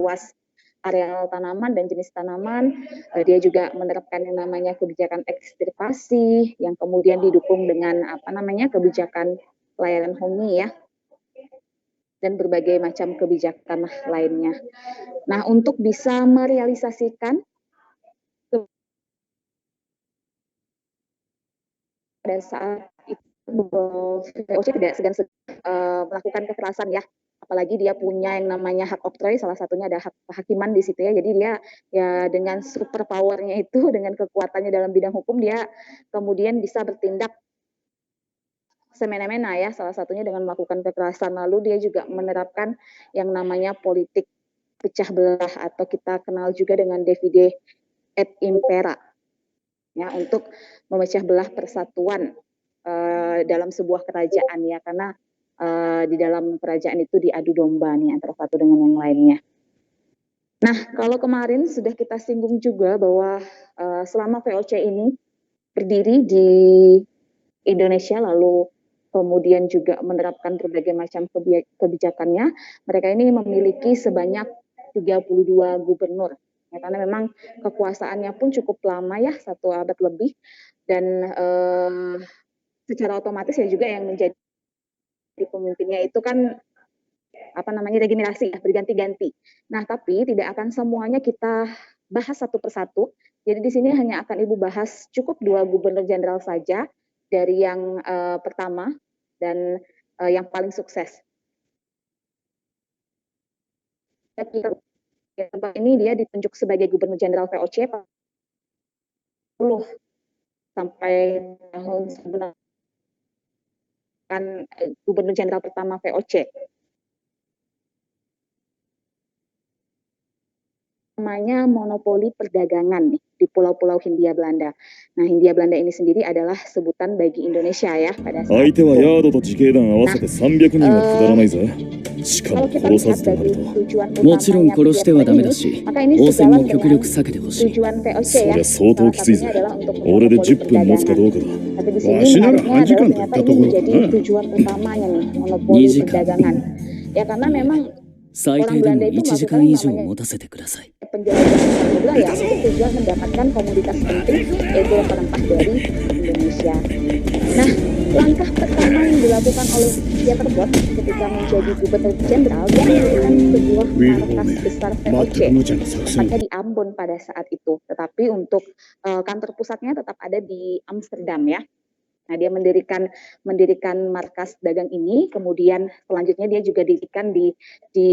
luas areal tanaman dan jenis tanaman. Dia juga menerapkan yang namanya kebijakan ekstirpasi yang kemudian didukung dengan kebijakan pelayanan HOMI ya, dan berbagai macam kebijakan lainnya. Nah, untuk bisa merealisasikan pada saat itu VOC tidak segan-segan melakukan kekerasan ya, apalagi dia punya yang namanya hak oktroi, salah satunya ada hak kehakiman di situ ya. Jadi dia ya dengan super powernya itu, dengan kekuatannya dalam bidang hukum, dia kemudian bisa bertindak semena-mena ya, salah satunya dengan melakukan kekerasan. Lalu dia juga menerapkan yang namanya politik pecah belah atau kita kenal juga dengan divide et impera ya, untuk memecah belah persatuan dalam sebuah kerajaan ya, karena di dalam kerajaan itu diadu domba nih antara satu dengan yang lainnya. Nah, kalau kemarin sudah kita singgung juga bahwa selama VOC ini berdiri di Indonesia, lalu kemudian juga menerapkan berbagai macam kebijakannya, mereka ini memiliki sebanyak 32 gubernur. Ya, karena memang kekuasaannya pun cukup lama ya, 1 abad lebih, dan secara otomatis ya juga yang menjadi pemimpinnya itu kan regenerasi ya, berganti-ganti. Nah, tapi tidak akan semuanya kita bahas satu persatu. Jadi di sini hanya akan Ibu bahas cukup 2 gubernur jenderal saja dari yang pertama dan yang paling sukses. Ini dia ditunjuk sebagai gubernur jenderal VOC sampai tahun 19 kan gubernur jenderal pertama VOC. Namanya monopoli perdagangan nih di pulau-pulau Hindia Belanda. Nah, Hindia Belanda ini sendiri adalah sebutan bagi Indonesia ya pada saat itu. Nah, kalau kita lihat dari tujuan utamanya maka ini sejalan dengan tujuan VOC ya. Salah satunya adalah untuk monopoli perdagangan. Tapi di sini menariknya adalah ternyata ini menjadi tujuan utamanya nih, monopoli perdagangan. Ya, karena memang orang Belanda itu melakukan namanya penjelajahan wilayah untuk tujuan mendapatkan komoditas penting, yaitu rempah-rempah dari Indonesia. Nah, langkah pertama yang dilakukan oleh Pieter Both ketika menjadi gubernur jenderal, dia mendirikan sebuah markas besar VOC, tepatnya di Ambon pada saat itu. Tetapi untuk kantor pusatnya tetap ada di Amsterdam ya. Nah, dia mendirikan markas dagang ini, kemudian selanjutnya dia juga didirikan di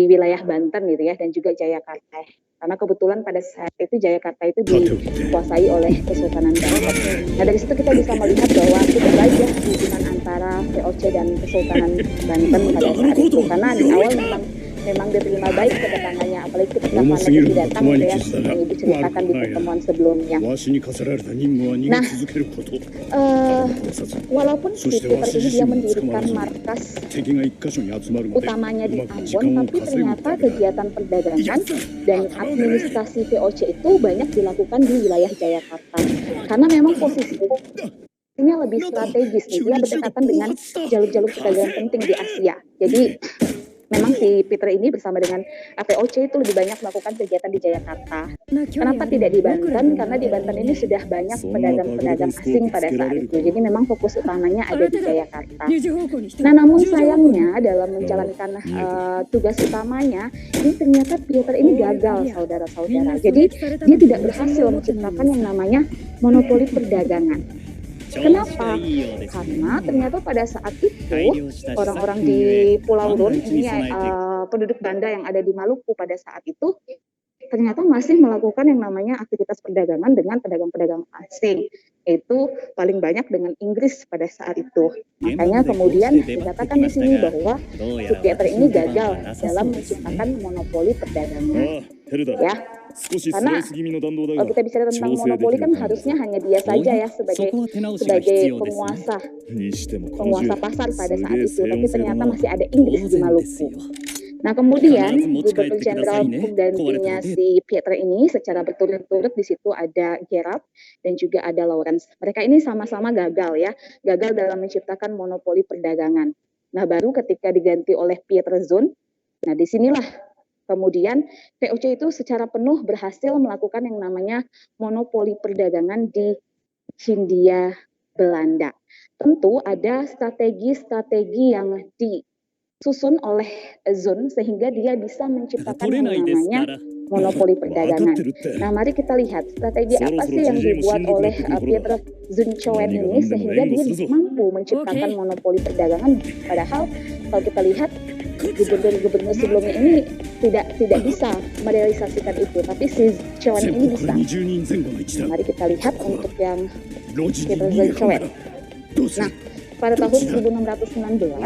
wilayah Banten gitu ya, dan juga Jayakarta. Karena kebetulan pada saat itu Jayakarta itu dikuasai oleh Kesultanan Banten. Nah, dari situ kita bisa melihat bahwa cukup baik ya hubungan antara VOC dan Kesultanan Banten pada saat itu. Karena di awal memang diterima baik kedatangannya, apalagi ketika Vanessa datang gitu ya, yang Ibu ceritakan di pertemuan sebelumnya. Nah, walaupun Pieter ini dia mendirikan markas utamanya di Ambon, tapi ternyata kegiatan perdagangan dan administrasi VOC itu banyak dilakukan di wilayah Jayakarta. Karena memang posisinya lebih strategis, dia berdekatan dengan jalur-jalur perdagangan penting di Asia. Jadi memang si Pieter ini bersama dengan VOC itu lebih banyak melakukan kegiatan di Jayakarta. Kenapa tidak di Banten? Karena di Banten ini sudah banyak pedagang-pedagang asing pada saat itu. Jadi memang fokus utamanya ada di Jayakarta. Nah, namun sayangnya dalam menjalankan tugas utamanya, ini ternyata Pieter ini gagal, saudara-saudara. Jadi dia tidak berhasil menciptakan yang namanya monopoli perdagangan. Kenapa? Karena ternyata pada saat itu orang-orang di Pulau Rune, ini penduduk Banda yang ada di Maluku pada saat itu, ternyata masih melakukan yang namanya aktivitas perdagangan dengan pedagang-pedagang asing. Itu paling banyak dengan Inggris pada saat itu. Makanya kemudian dikatakan di sini bahwa si Pieter ini gagal dalam menciptakan monopoli perdagangan. Ya, karena kalau kita bicara tentang monopoli kan harusnya hanya dia saja ya sebagai penguasa pasar pada saat itu, tapi ternyata masih ada Inggris di Maluku. Nah, kemudian gubernur jenderal penggantinya si Pieter ini secara berturut-turut di situ ada Gerard dan juga ada Lawrence. Mereka ini sama-sama gagal dalam menciptakan monopoli perdagangan. Nah, baru ketika diganti oleh Pieter Zoon, nah disinilah Kemudian VOC itu secara penuh berhasil melakukan yang namanya monopoli perdagangan di Hindia Belanda. Tentu ada strategi-strategi yang disusun oleh Zun sehingga dia bisa menciptakan yang namanya monopoli perdagangan. Nah, mari kita lihat strategi apa sih yang dibuat oleh Pieter Zunchoen ini sehingga dia mampu menciptakan monopoli perdagangan. Padahal kalau kita lihat gubernur-gubernur sebelumnya ini tidak bisa merealisasikan itu, tapi si Choen ini bisa. Mari kita lihat untuk yang Pieter Zunchoen. Nah, pada tahun 1619,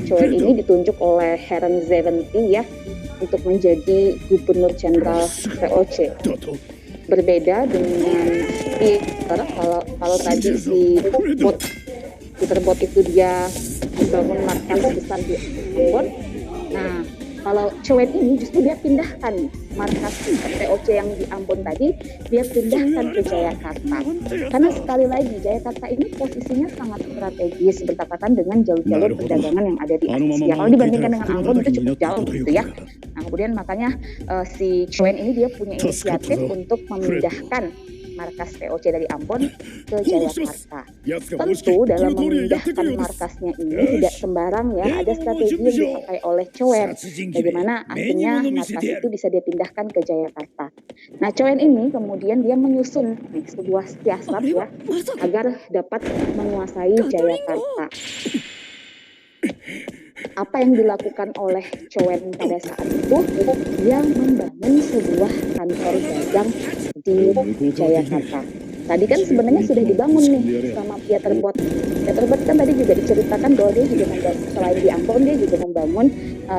Choen ini ditunjuk oleh Herren Zeventi ya untuk menjadi gubernur jenderal VOC. Berbeda dengan Peter, kalau tadi si Peter Bot itu dia membangun markas besar di Ambon. Nah, kalau Choen ini justru dia pindahkan markas VOC yang di Ambon tadi, dia pindahkan ke Jayakarta. Karena sekali lagi Jayakarta ini posisinya sangat strategis bertepatan dengan jalur-jalur perdagangan yang ada di Asia. Kalau dibandingkan dengan Ambon itu cukup jauh gitu ya. Nah, kemudian makanya si Choen ini dia punya inisiatif untuk memindahkan markas VOC dari Ambon ke Jayakarta. Tentu dalam memindahkan markasnya ini tidak sembarang ya, ada strategi yang dipakai oleh Choen. Bagaimana akhirnya markas itu bisa dipindahkan ke Jayakarta. Nah, Choen ini kemudian dia menyusun sebuah siasat ya agar dapat menguasai Jayakarta. Apa yang dilakukan oleh Choen pada saat itu, dia membangun sebuah kantor dagang di Jayakarta. Tadi kan sebenarnya sudah dibangun nih sama Pieter Bot. Pieter Bot kan tadi juga diceritakan bahwa dia juga selain di Ambon dia juga membangun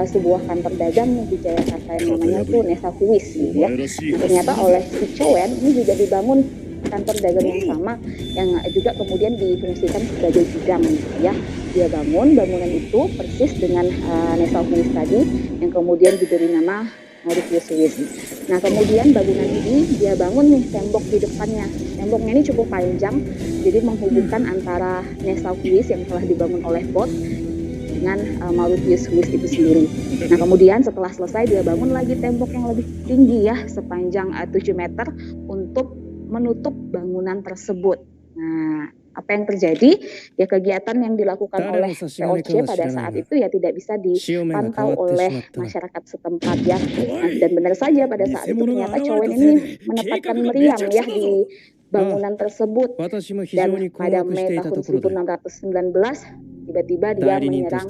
sebuah kantor dagang nih di Jayakarta yang namanya tuh Nesa Huis gitu ya. Nah, ternyata oleh si Choen ini juga dibangun kantor dagang yang sama yang juga kemudian difungsikan sebagai gudang ya. Dia bangun bangunan itu persis dengan Nesa Huis tadi yang kemudian diberi nama Mauritius Huis. Nah, kemudian bangunan ini dia bangun nih tembok di depannya. Temboknya ini cukup panjang, jadi menghubungkan antara Nesa Huis yang telah dibangun oleh Bot dengan Mauritius Huis itu sendiri. Nah, kemudian setelah selesai dia bangun lagi tembok yang lebih tinggi ya, sepanjang 7 meter untuk menutup bangunan tersebut. Nah, apa yang terjadi? Ya kegiatan yang dilakukan oleh VOC pada saat itu ya tidak bisa dipantau oleh masyarakat setempat ya. Nah, dan benar saja pada saat itu ternyata Choen ini menempatkan meriam ya di bangunan tersebut. Dan pada Mei tahun 1619 tiba-tiba dia menyerang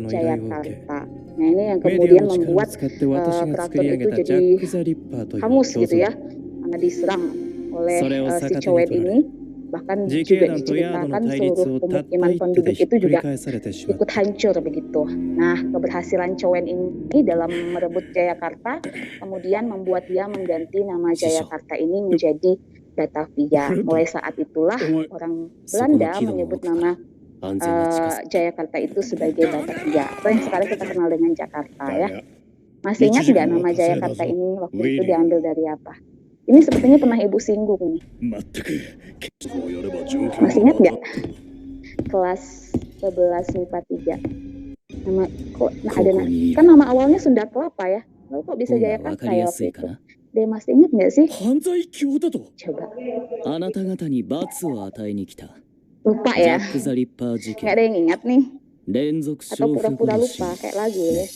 Jayakarta. Nah, ini yang kemudian membuat keraton itu jadi hangus gitu ya, karena diserang oleh si Choen ini. Bahkan juga diceritakan seluruh pemukiman penduduk itu juga ikut hancur begitu. Nah, keberhasilan Choen ini dalam merebut Jayakarta kemudian membuat dia mengganti nama Jayakarta ini menjadi Batavia. Mulai saat itulah orang Belanda menyebut nama Jayakarta itu sebagai Batavia, atau yang sekarang kita kenal dengan Jakarta ya. Masih ingat nggak nama Jayakarta ini waktu itu diambil dari apa? Ini sepertinya pernah Ibu singgung nih. Masih ingat nggak? Kelas 11 MIPA 3. Nama kok ada kan nama awalnya Sunda Kelapa ya. Lalu kok bisa Jayakarta ya waktu itu? Dia masih ingat nggak sih? Coba. Lupa ya. Nggak ada yang ingat nih. Atau pura-pura lupa kayak lagu ya.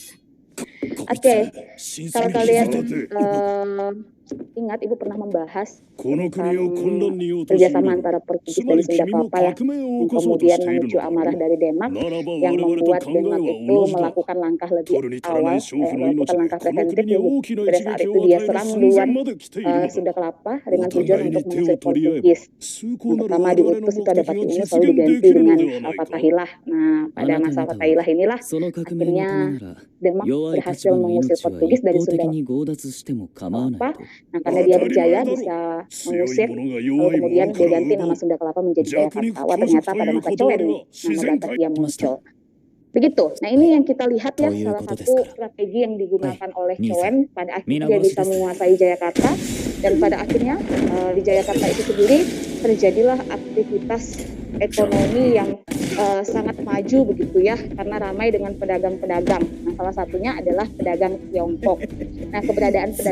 Oke, kalau kalian ingat Ibu pernah membahas tentang kerjasama antara Portugis dan Sunda Kelapa ya, yang kemudian memicu amarah dari Denmark yang membuat Denmark itu melakukan langkah lebih awal, melakukan langkah preventif ya. Pada saat itu dia serang duluan Sunda Kelapa dengan tujuan untuk mengusir Portugis. Yang pertama diutus itu ada Fatihnya selalu diganti dengan Fatahillah. Nah, pada masa Fatahillah inilah akhirnya Denmark berhasil mengusir Portugis dari Sunda Kelapa. Nah, karena dia berjaya bisa mengusir, lalu kemudian dia ganti nama Sunda Kelapa menjadi Jayakarta. Wah, ternyata pada masa Choen nama Batavia muncul. Begitu. Nah, ini yang kita lihat ya, salah satu strategi yang digunakan oleh Choen. Pada akhirnya dia bisa menguasai Jayakarta, dan pada akhirnya di Jayakarta itu sendiri terjadilah aktivitas ekonomi yang sangat maju begitu ya, karena ramai dengan pedagang-pedagang. Nah, salah satunya adalah pedagang Tiongkok. Nah, keberadaan pedagang